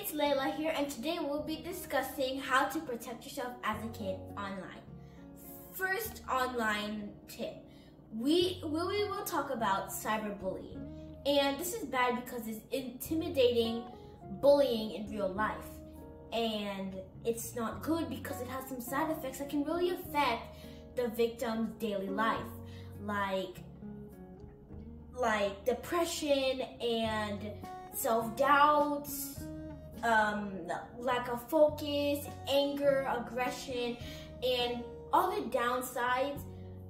it's Layla here, and today we'll be discussing how to protect yourself as a kid online. First online tip, we will talk about cyberbullying. And this is bad because it's intimidating bullying in real life. And it's not good because it has some side effects that can really affect the victim's daily life, like depression and self-doubt, lack of focus, anger, aggression, and all the downsides.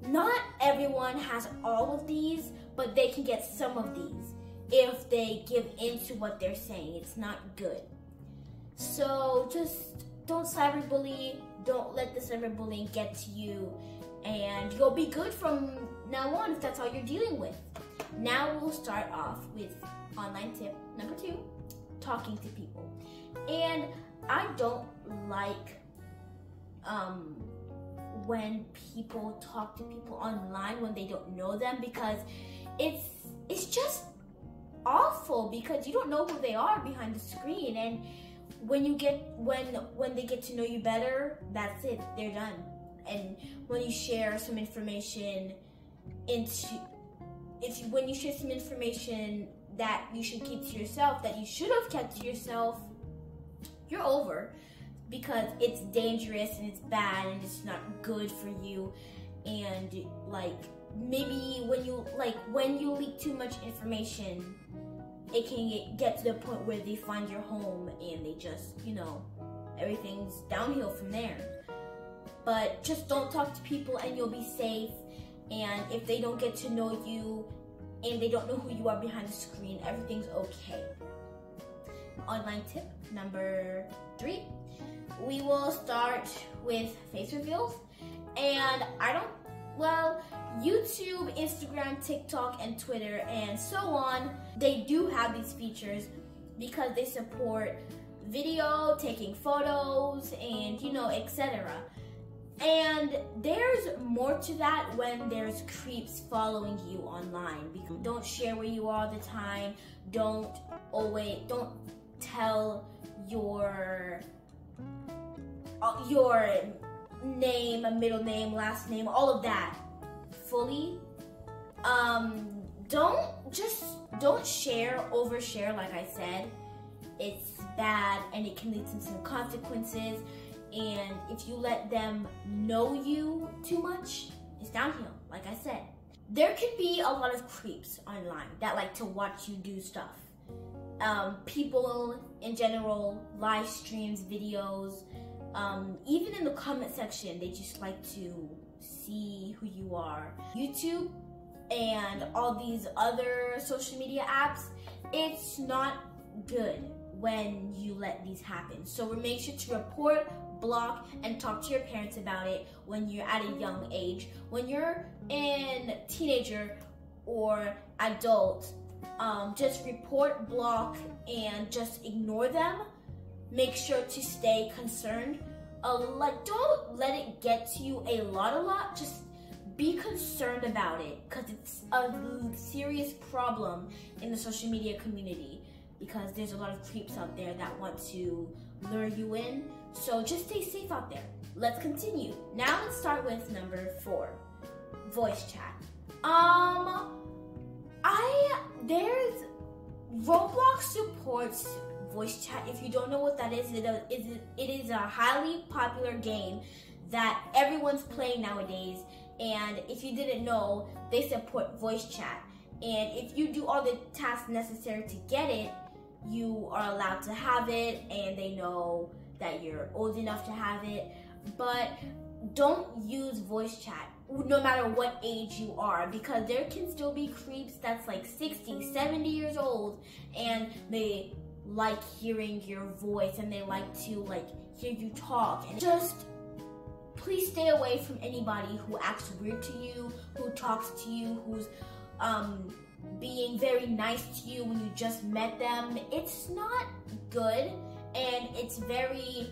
Not everyone has all of these, but they can get some of these if they give in to what they're saying. It's not good. So just don't cyberbully. Don't let the cyberbullying get to you, and you'll be good from now on if that's all you're dealing with. Now we'll start off with online tip number 2, talking to people. And I don't like when people talk to people online when they don't know them, because it's just awful, because you don't know who they are behind the screen, and when they get to know you better, that's it, they're done. And when you share some information when you share some information that you should keep to yourself, that you should have kept to yourself, you're over, because it's dangerous and it's bad and it's not good for you. And maybe when you leak too much information, it can get to the point where they find your home and they just, everything's downhill from there. But just don't talk to people and you'll be safe. And if they don't get to know you and they don't know who you are behind the screen, everything's okay. Online tip number 3. We will start with face reveals. And YouTube, Instagram, TikTok, and Twitter, and so on, they do have these features because they support video, taking photos, and etc. And there's more to that when there's creeps following you online. Don't share where you are all the time. Don't tell your name, middle name, last name, all of that fully. Don't overshare, like I said. It's bad and it can lead to some consequences. And if you let them know you too much, it's downhill, like I said. There can be a lot of creeps online that like to watch you do stuff. People in general, live streams, videos, even in the comment section, they just like to see who you are. YouTube and all these other social media apps, it's not good when you let these happen. So make sure to report, block, and talk to your parents about it when you're at a young age. When you're a teenager or adult, just report, block, and just ignore them. Make sure to stay concerned. Don't let it get to you a lot. Just be concerned about it, because it's a serious problem in the social media community, because there's a lot of creeps out there that want to lure you in. So just stay safe out there. Let's continue. Now let's start with number 4, voice chat. Roblox supports voice chat. If you don't know what that is, it is a highly popular game that everyone's playing nowadays. And if you didn't know, they support voice chat. And if you do all the tasks necessary to get it, you are allowed to have it, and they know that you're old enough to have it. But don't use voice chat no matter what age you are, because there can still be creeps that's like 60, 70 years old, and they like hearing your voice and they like to hear you talk. And just please stay away from anybody who acts weird to you, who talks to you, who's being very nice to you when you just met them. It's not good, and it's very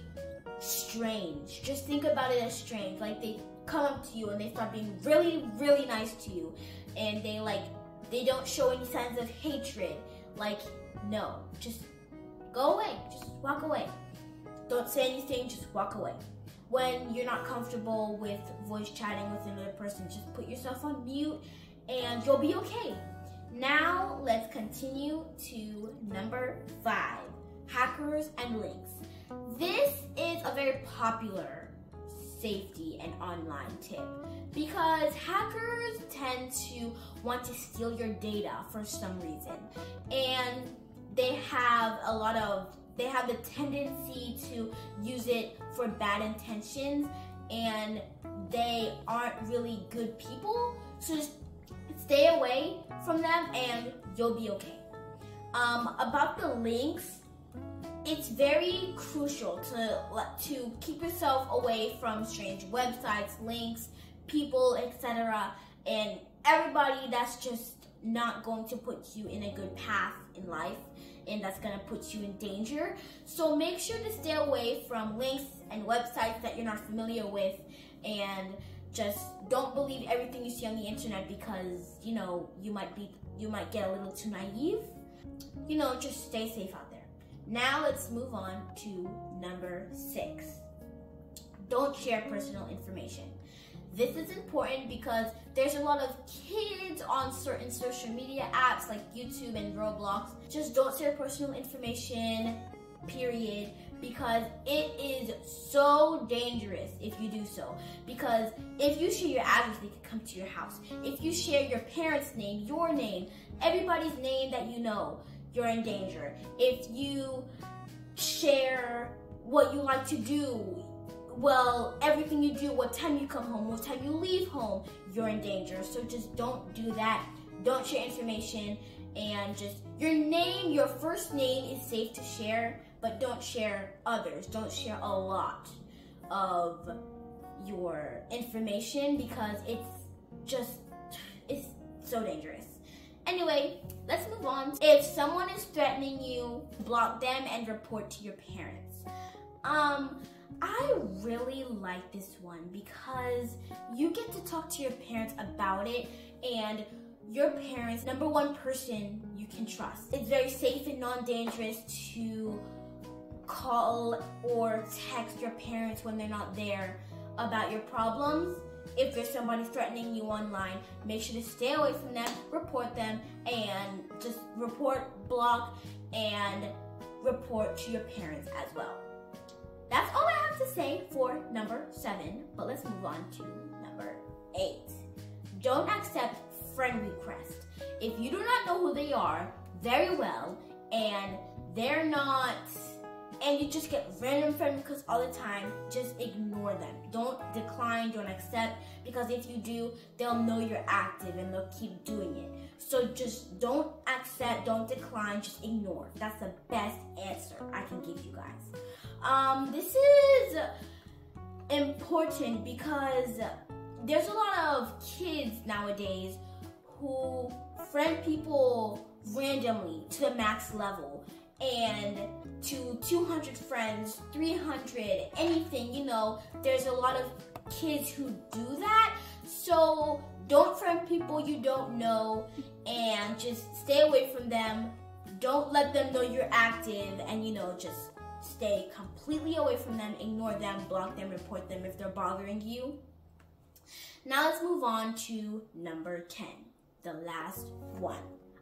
strange. Just think about it as strange. Like, they come up to you and they start being really, really nice to you, and they don't show any signs of hatred. No, just go away. Just walk away. Don't say anything, just walk away. When you're not comfortable with voice chatting with another person, just put yourself on mute and you'll be okay. Now let's continue to number 5, hackers and links. This is a very popular safety and online tip because hackers tend to want to steal your data for some reason, and they have the tendency to use it for bad intentions, and they aren't really good people, so just stay away from them and you'll be okay. About the links, it's very crucial to keep yourself away from strange websites, links, people, etc., and everybody that's just not going to put you in a good path in life, and that's going to put you in danger. So make sure to stay away from links and websites that you're not familiar with, and just don't believe everything you see on the internet because, you know, you might get a little too naive. You know, just stay safe out there. Now let's move on to number 6. Don't share personal information. This is important because there's a lot of kids on certain social media apps like YouTube and Roblox. Just don't share personal information, period, because it is so dangerous if you do so. Because if you share your address, they can come to your house. If you share your parents' name, your name, everybody's name that you know, you're in danger. If you share what you like to do, well, everything you do, what time you come home, what time you leave home, you're in danger. So just don't do that. Don't share information, and just your name, your first name is safe to share, but don't share others. Don't share a lot of your information because it's so dangerous. Anyway, let's move on. If someone is threatening you, block them and report to your parents. I really like this one because you get to talk to your parents about it, and your parents, number one person you can trust. It's very safe and non-dangerous to call or text your parents when they're not there about your problems. If there's somebody threatening you online, make sure to stay away from them, report them, and just report, block, and report to your parents as well. That's all I have to say for number 7, but let's move on to number 8. Don't accept friend requests. If you do not know who they are very well, and they're not, and you just get random friend requests all the time, just ignore them. Don't decline, don't accept, because if you do, they'll know you're active and they'll keep doing it. So just don't accept, don't decline, just ignore. That's the best answer I can give you guys. This is important because there's a lot of kids nowadays who friend people randomly to the max level, and to 200 friends, 300, anything, you know, there's a lot of kids who do that. So don't friend people you don't know, and just stay away from them. Don't let them know you're active, and, you know, just stay completely away from them, ignore them, block them, report them if they're bothering you. Now let's move on to number 10, the last one.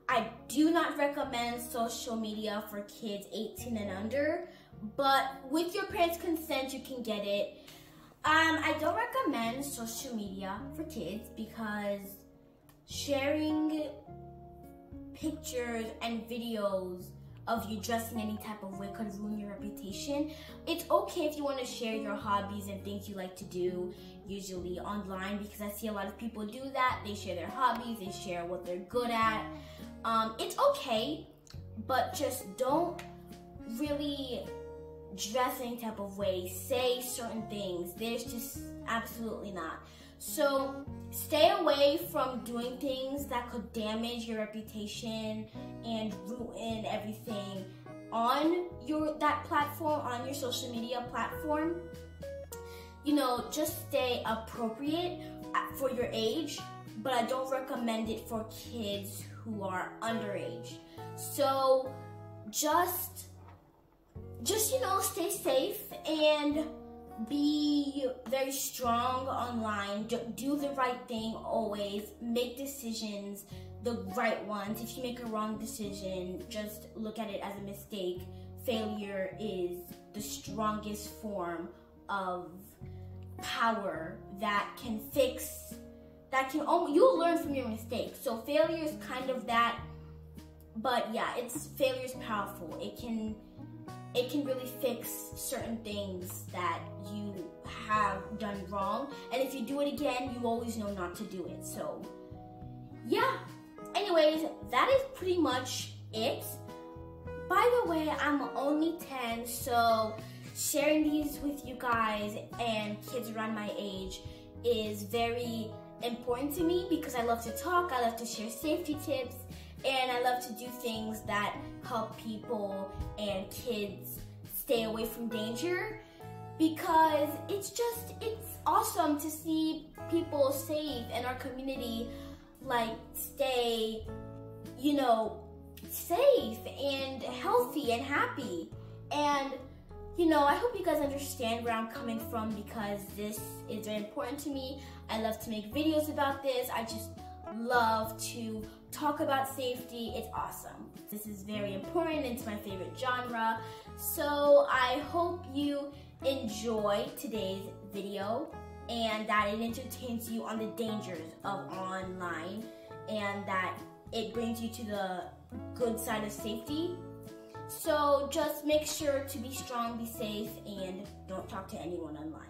I do not recommend social media for kids 18 and under, but with your parents' consent, you can get it. I don't recommend social media for kids because sharing pictures and videos of you dressing any type of way could ruin your reputation. It's okay if you want to share your hobbies and things you like to do, usually online, because I see a lot of people do that. They share their hobbies, they share what they're good at. It's okay, but just don't really dress any type of way, say certain things. There's just absolutely not. So stay away from doing things that could damage your reputation and ruin everything on that platform, on your social media platform. You know, just stay appropriate for your age, but I don't recommend it for kids who are underage. So just you safe and be very strong online. Do the right thing always. Make decisions, the right ones. If you make a wrong decision, just look at it as a mistake. Failure is the strongest form of power that can fix, you'll learn from your mistakes. So failure is kind of that, but yeah, failure is powerful. It can really fix certain things that you have done wrong. And if you do it again, you always know not to do it. So yeah, anyways, that is pretty much it. By the way, I'm only 10, so sharing these with you guys and kids around my age is very important to me because I love to talk, I love to share safety tips, and I love to do things that help people and kids stay away from danger, because it's awesome to see people safe and our community like stay, you know, safe and healthy and happy. And you know, I hope you guys understand where I'm coming from, because this is very important to me. I love to make videos about this. I just love to talk about safety. It's awesome. This is very important. It's my favorite genre. So I hope you enjoy today's video and that it entertains you on the dangers of online and that it brings you to the good side of safety. So just make sure to be strong, be safe, and don't talk to anyone online.